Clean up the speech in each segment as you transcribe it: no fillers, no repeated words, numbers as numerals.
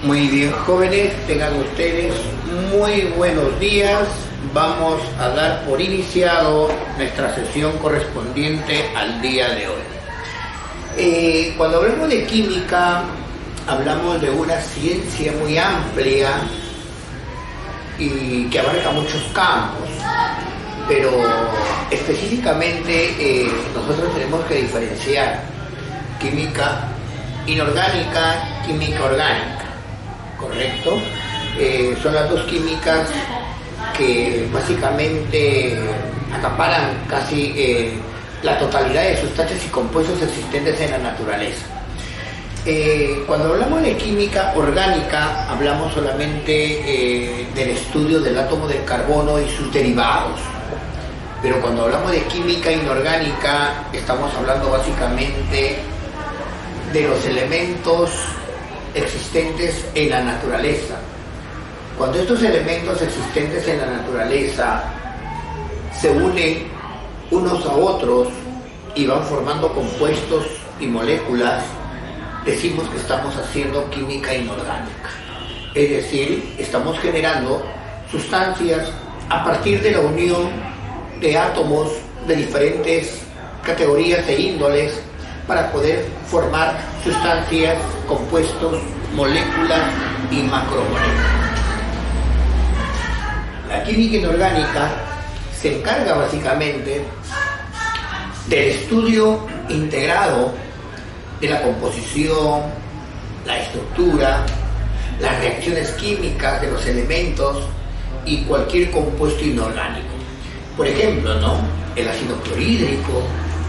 Muy bien, jóvenes, tengan ustedes muy buenos días. Vamos a dar por iniciado nuestra sesión correspondiente al día de hoy. Cuando hablamos de química, hablamos de una ciencia muy amplia y que abarca muchos campos, pero específicamente nosotros tenemos que diferenciar química inorgánica, química orgánica. ¿Correcto? Son las dos químicas que básicamente acaparan casi la totalidad de sustancias y compuestos existentes en la naturaleza. Cuando hablamos de química orgánica, hablamos solamente del estudio del átomo del carbono y sus derivados. Pero cuando hablamos de química inorgánica, estamos hablando básicamente de los elementos existentes en la naturaleza. Cuando estos elementos existentes en la naturaleza se unen unos a otros y van formando compuestos y moléculas, decimos que estamos haciendo química inorgánica. Es decir, estamos generando sustancias a partir de la unión de átomos de diferentes categorías e índoles para poder formar sustancias, compuestos, moléculas y macromoléculas. La química inorgánica se encarga básicamente del estudio integrado de la composición, la estructura, las reacciones químicas de los elementos y cualquier compuesto inorgánico. Por ejemplo, el ácido clorhídrico,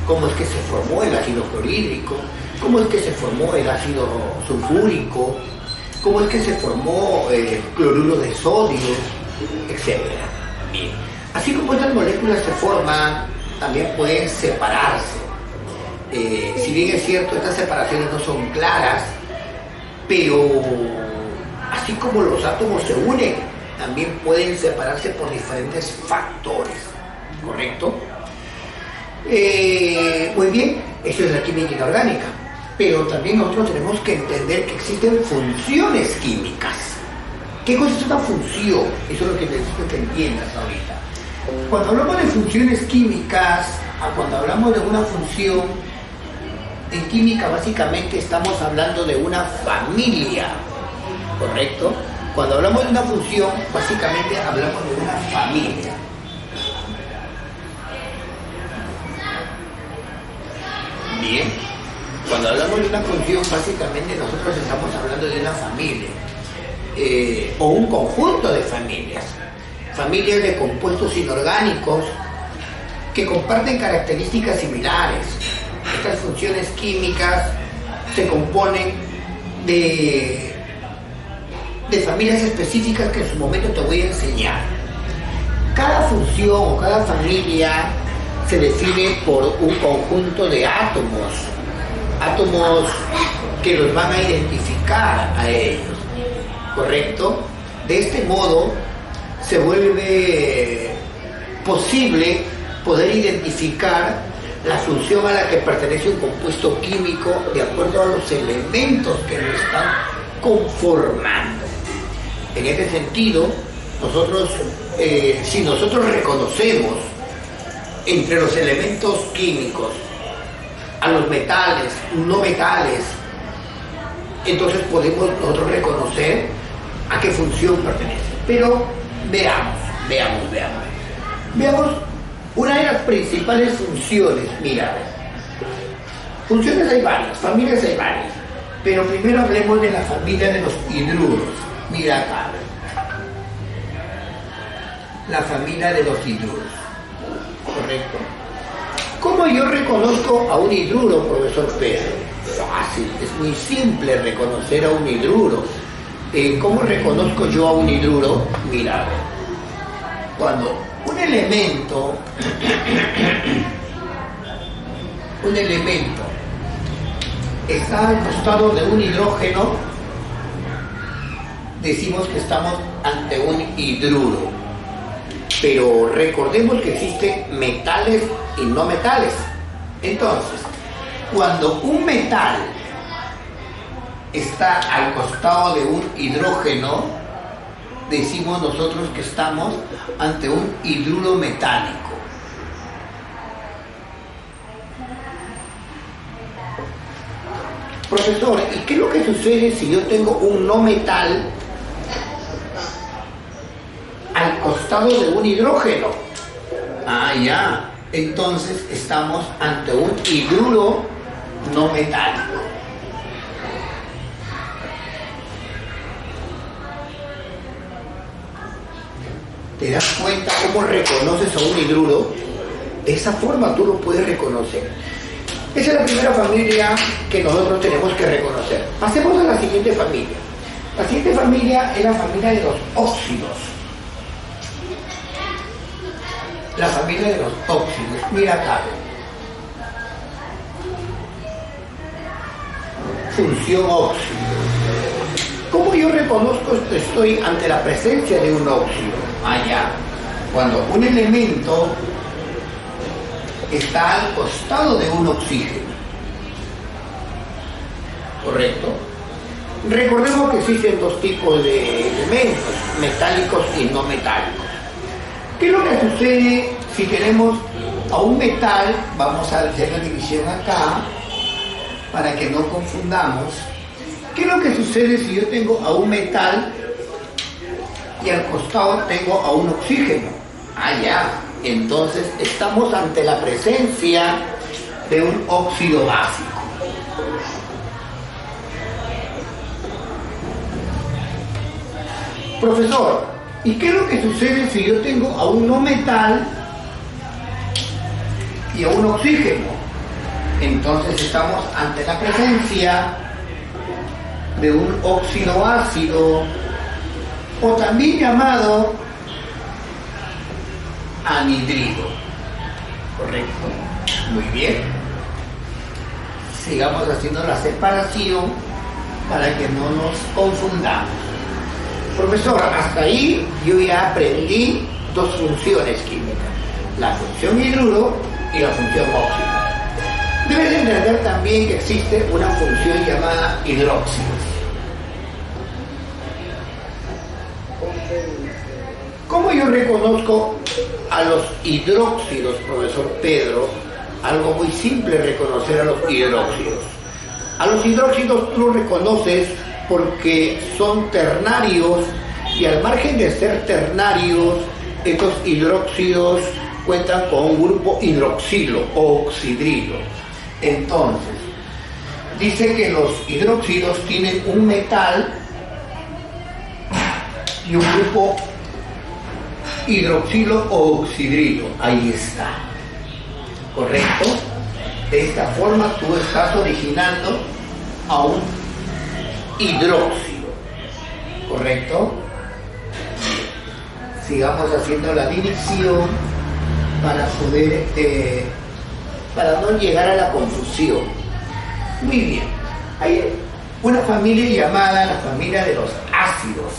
cómo es que se formó el ácido clorhídrico, cómo es que se formó el ácido sulfúrico, cómo es que se formó el cloruro de sodio, etc. Bien. Así como estas moléculas se forman, también pueden separarse. Si bien es cierto, estas separaciones no son claras, pero así como los átomos se unen, también pueden separarse por diferentes factores, ¿correcto? Muy bien, eso es la química inorgánica, pero también nosotros tenemos que entender que existen funciones químicas. ¿Qué cosa es una función? Eso es lo que necesito que entiendas ahorita. Cuando hablamos de funciones químicas, cuando hablamos de una función, en química básicamente estamos hablando de una familia, ¿correcto? Cuando hablamos de una función, básicamente hablamos de una familia. Bien, cuando hablamos de una función, básicamente nosotros estamos hablando de una familia o un conjunto de familias de compuestos inorgánicos que comparten características similares. Estas funciones químicas se componen de familias específicas que en su momento te voy a enseñar. Cada función o cada familia se define por un conjunto de átomos que los van a identificar a ellos, ¿correcto? De este modo se vuelve posible poder identificar la función a la que pertenece un compuesto químico de acuerdo a los elementos que lo están conformando. En este sentido, si nosotros reconocemos entre los elementos químicos a los metales, no metales, entonces podemos nosotros reconocer a qué función pertenece. Pero veamos una de las principales funciones. Mira, funciones hay varias, familias hay varias, pero primero hablemos de la familia de los hidruros. Mira acá, la familia de los hidruros, ¿correcto? ¿Cómo yo reconozco a un hidruro, profesor Pedro? Fácil, es muy simple reconocer a un hidruro. ¿Cómo reconozco yo a un hidruro? Mira, cuando un elemento está al costado de un hidrógeno, decimos que estamos ante un hidruro. Pero recordemos que existen metales y no metales. Entonces, cuando un metal está al costado de un hidrógeno, decimos nosotros que estamos ante un hidruro metálico. Profesor, ¿y qué es lo que sucede si yo tengo un no metal al costado de un hidrógeno? Ah, ya. Entonces estamos ante un hidruro no metálico. ¿Te das cuenta cómo reconoces a un hidruro? De esa forma tú lo puedes reconocer. Esa es la primera familia que nosotros tenemos que reconocer. Pasemos a la siguiente familia. La siguiente familia es la familia de los óxidos. La familia de los óxidos. Mira acá. Función óxido. ¿Cómo yo reconozco que estoy ante la presencia de un óxido? Allá. Cuando un elemento está al costado de un oxígeno. ¿Correcto? Recordemos que existen dos tipos de elementos, metálicos y no metálicos. ¿Qué es lo que sucede si tenemos a un metal? Vamos a hacer la división acá para que no confundamos. ¿Qué es lo que sucede si yo tengo a un metal y al costado tengo a un oxígeno? Ya. Entonces estamos ante la presencia de un óxido básico. Profesor, ¿y qué es lo que sucede si yo tengo a un no metal y a un oxígeno? Entonces estamos ante la presencia de un óxido ácido, o también llamado anhidrido. ¿Correcto? Muy bien. Sigamos haciendo la separación para que no nos confundamos. Profesor, hasta ahí yo ya aprendí dos funciones químicas, la función hidruro y la función óxido. Debes entender también que existe una función llamada hidróxidos. ¿Cómo yo reconozco a los hidróxidos, profesor Pedro? Algo muy simple reconocer a los hidróxidos. A los hidróxidos tú los reconoces porque son ternarios y al margen de ser ternarios, estos hidróxidos cuentan con un grupo hidroxilo o oxidrilo. Entonces, dice que los hidróxidos tienen un metal y un grupo hidroxilo o oxidrilo. Ahí está. ¿Correcto? De esta forma tú estás originando a un hidróxido. ¿Correcto? Sigamos haciendo la división para poder para no llegar a la confusión. Muy bien. Hay una familia llamada la familia de los ácidos.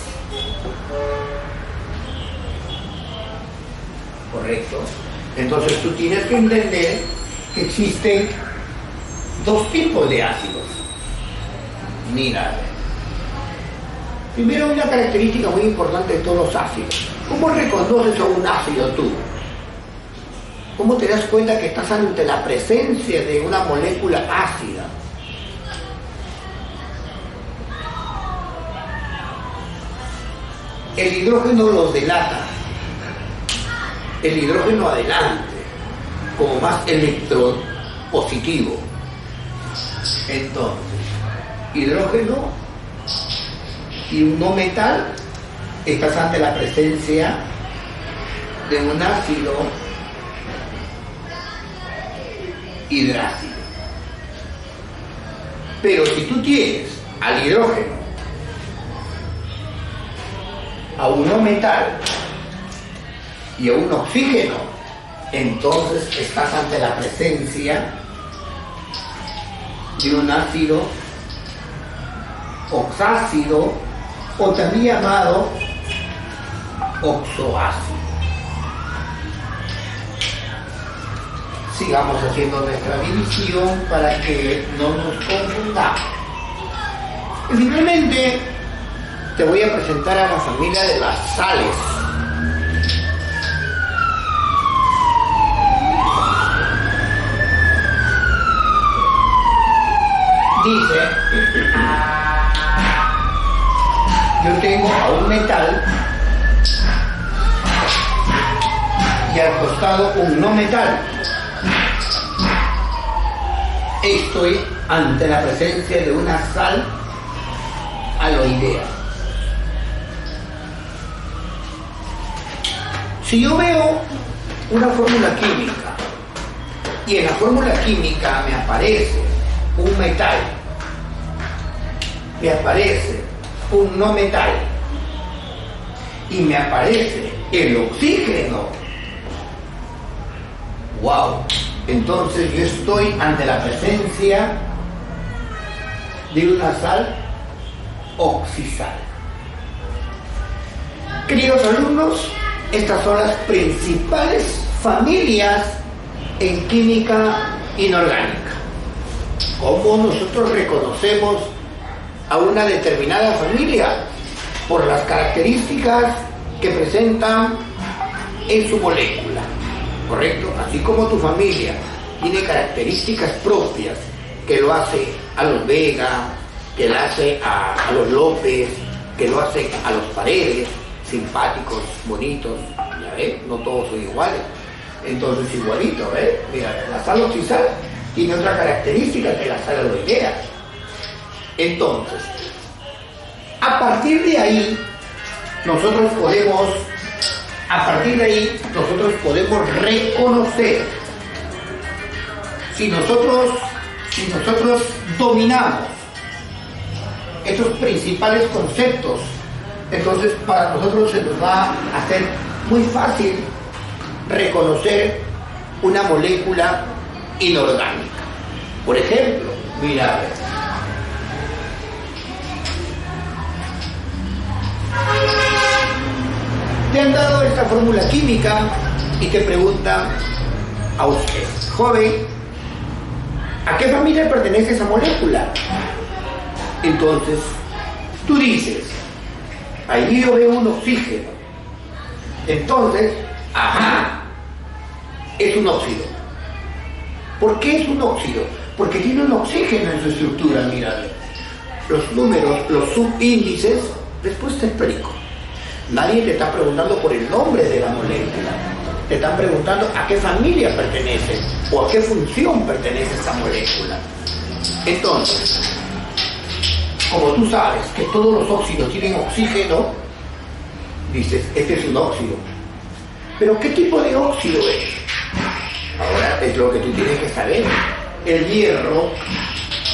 ¿Correcto? Entonces tú tienes que entender que existen dos tipos de ácidos. Mira, primero una característica muy importante de todos los ácidos. ¿Cómo reconoces a un ácido tú? ¿Cómo te das cuenta que estás ante la presencia de una molécula ácida? El hidrógeno los delata. El hidrógeno adelante, como más electropositivo. Entonces, hidrógeno y un no metal, estás ante la presencia de un ácido hidrácido. Pero si tú tienes al hidrógeno, a un no metal y a un oxígeno, entonces estás ante la presencia de un ácido oxácido o también llamado oxoácido. Sigamos haciendo nuestra división para que no nos confundamos. Simplemente te voy a presentar a la familia de las sales. Dice, yo tengo a un metal y al costado un no metal. Estoy ante la presencia de una sal aloidea. Si yo veo una fórmula química y en la fórmula química me aparece un metal, me aparece un no metal y me aparece el oxígeno, wow, entonces yo estoy ante la presencia de una sal oxisal. Queridos alumnos, estas son las principales familias en química inorgánica. ¿Cómo nosotros reconocemos a una determinada familia? Por las características que presentan en su molécula, ¿correcto? Así como tu familia tiene características propias que lo hace a los Vega, que lo hace a los López, que lo hace a los Paredes, simpáticos, bonitos, ¿ya ves? No todos son iguales. Entonces igualito, ¿ves? Mira, la sal oxisal tiene otra característica que la sal aloidea. Entonces, a partir de ahí, nosotros podemos reconocer si nosotros dominamos estos principales conceptos. Entonces, para nosotros se nos va a hacer muy fácil reconocer una molécula inorgánica. Por ejemplo, mira, te han dado esta fórmula química y te preguntan a usted, joven, ¿a qué familia pertenece esa molécula? Entonces, tú dices, ahí yo veo un oxígeno. Entonces, ajá, es un óxido. ¿Por qué es un óxido? Porque tiene un oxígeno en su estructura, mira. Los números, los subíndices, después te explico. Nadie te está preguntando por el nombre de la molécula. Te están preguntando a qué familia pertenece o a qué función pertenece esa molécula. Entonces, como tú sabes que todos los óxidos tienen oxígeno, dices, este es un óxido. Pero ¿qué tipo de óxido es? Ahora es lo que tú tienes que saber. ¿El hierro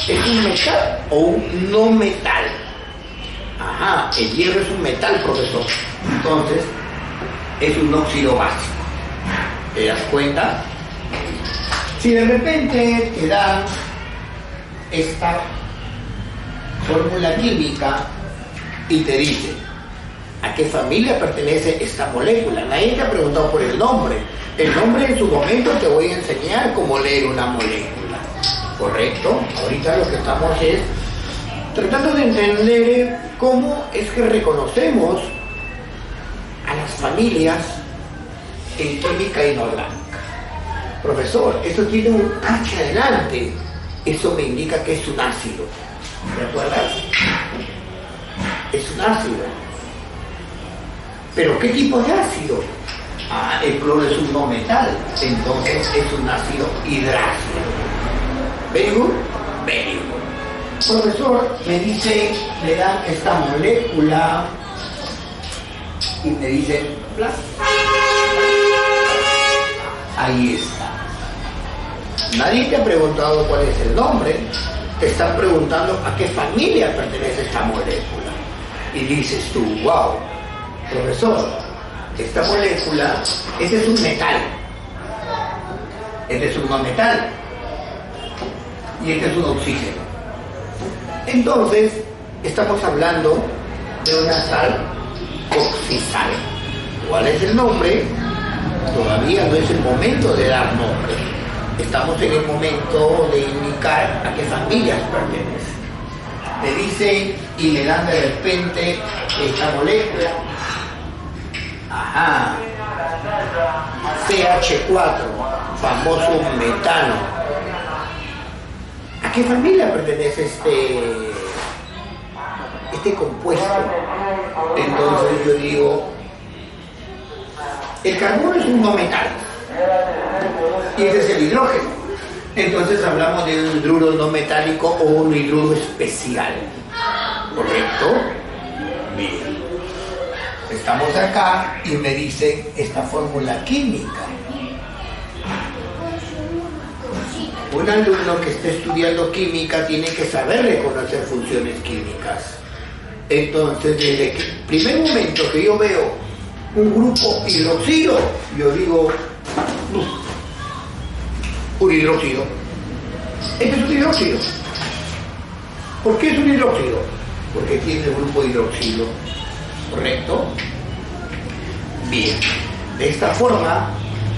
es un metal o un no metal? Ajá, el hierro es un metal, profesor. Entonces, es un óxido básico. ¿Te das cuenta? Si de repente te dan esta fórmula química y te dicen a qué familia pertenece esta molécula, nadie te ha preguntado por el nombre. El nombre en su momento te voy a enseñar cómo leer una molécula, ¿correcto? Ahorita lo que estamos es tratando de entender cómo es que reconocemos a las familias en química inorgánica. Profesor, eso tiene un H adelante, eso me indica que es un ácido. ¿De acuerdo? Es un ácido. ¿Pero qué tipo de ácido? Ah, el cloro es un no metal, entonces es un ácido hidrácido. ¿Very good? Very good. Profesor, me dice, le dan esta molécula y me dicen, ¡plas! Ahí está. Nadie te ha preguntado cuál es el nombre, te están preguntando a qué familia pertenece esta molécula. Y dices tú, wow, profesor, esta molécula, este es un metal, este es un no metal y este es un oxígeno. Entonces, estamos hablando de una sal oxisal. ¿Cuál es el nombre? Todavía no es el momento de dar nombre. Estamos en el momento de indicar a qué familias pertenece. Me dicen y me dan de repente esta molécula. Ajá. CH4, famoso metano. ¿A qué familia pertenece este compuesto? Entonces yo digo, el carbono es un no metal y ese es el hidrógeno. Entonces hablamos de un hidruro no metálico o un hidruro especial, ¿correcto? Bien, estamos acá y me dicen esta fórmula química. Un alumno que esté estudiando química tiene que saber reconocer funciones químicas. Entonces, desde el primer momento que yo veo un grupo hidroxilo, yo digo, un hidróxido. Este es un hidróxido. ¿Por qué es un hidróxido? Porque tiene el grupo hidroxilo, ¿correcto? Bien, de esta forma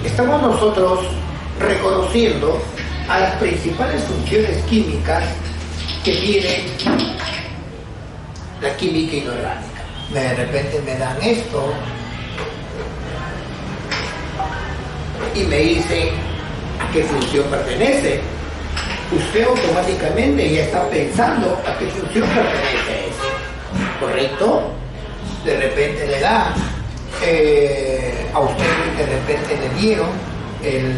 estamos nosotros reconociendo a las principales funciones químicas que tiene la química inorgánica. De repente me dan esto y me dicen a qué función pertenece. Usted automáticamente ya está pensando a qué función pertenece eso, ¿correcto? De repente le da a usted, de repente le dieron el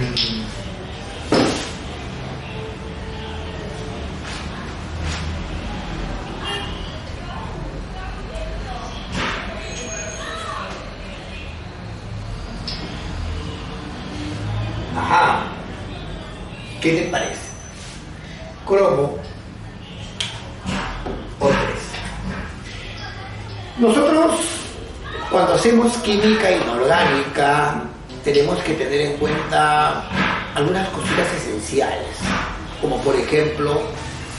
ajá, ¿qué le parece? Cromo o 3. Nosotros, cuando hacemos química inorgánica, tenemos que tener en cuenta algunas cositas esenciales, como por ejemplo,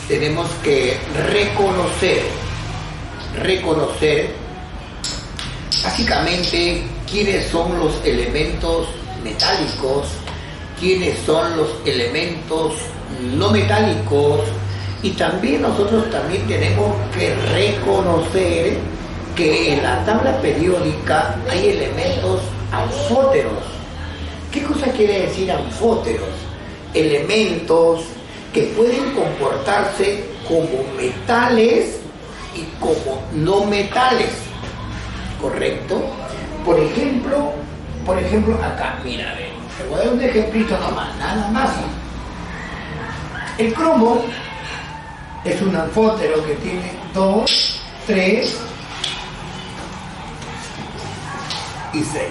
tenemos que reconocer básicamente quiénes son los elementos metálicos, quiénes son los elementos no metálicos, y también nosotros también tenemos que reconocer que en la tabla periódica hay elementos anfóteros. ¿Qué cosa quiere decir anfóteros? Elementos que pueden comportarse como metales y como no metales, ¿correcto? Por ejemplo acá, mira, te voy a dar un ejemplito nomás, nada más. El cromo es un anfótero que tiene 2, 3 y 6.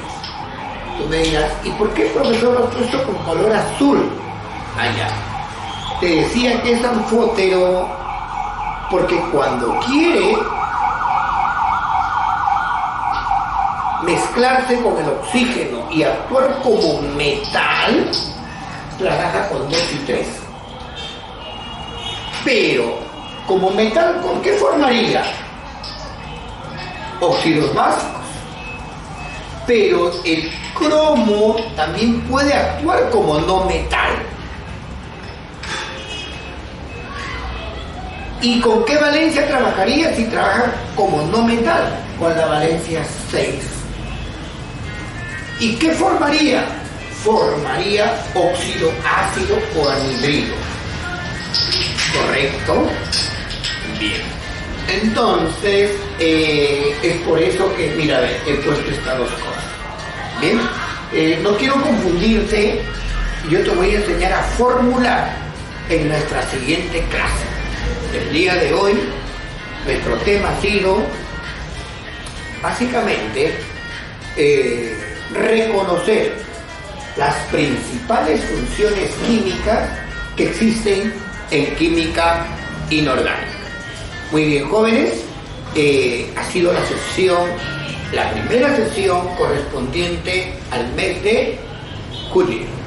Tú me dirás, ¿y por qué el profesor lo ha puesto con color azul? Allá. Te decía que es anfótero porque cuando quiere mezclarse con el oxígeno y actuar como metal, trabaja con 2 y 3. Pero, como metal, ¿con qué formaría? Óxidos básicos. Pero el cromo también puede actuar como no metal. ¿Y con qué valencia trabajaría si trabaja como no metal? Con la valencia 6. ¿Y qué formaría? Formaría óxido ácido o anhidrido. ¿Correcto? Bien. Entonces, es por eso que, mira, he puesto estas dos cosas. Bien. No quiero confundirte. Yo te voy a enseñar a formular en nuestra siguiente clase. El día de hoy, nuestro tema ha sido, básicamente, reconocer las principales funciones químicas que existen en química inorgánica. Muy bien, jóvenes, ha sido la primera sesión correspondiente al mes de julio.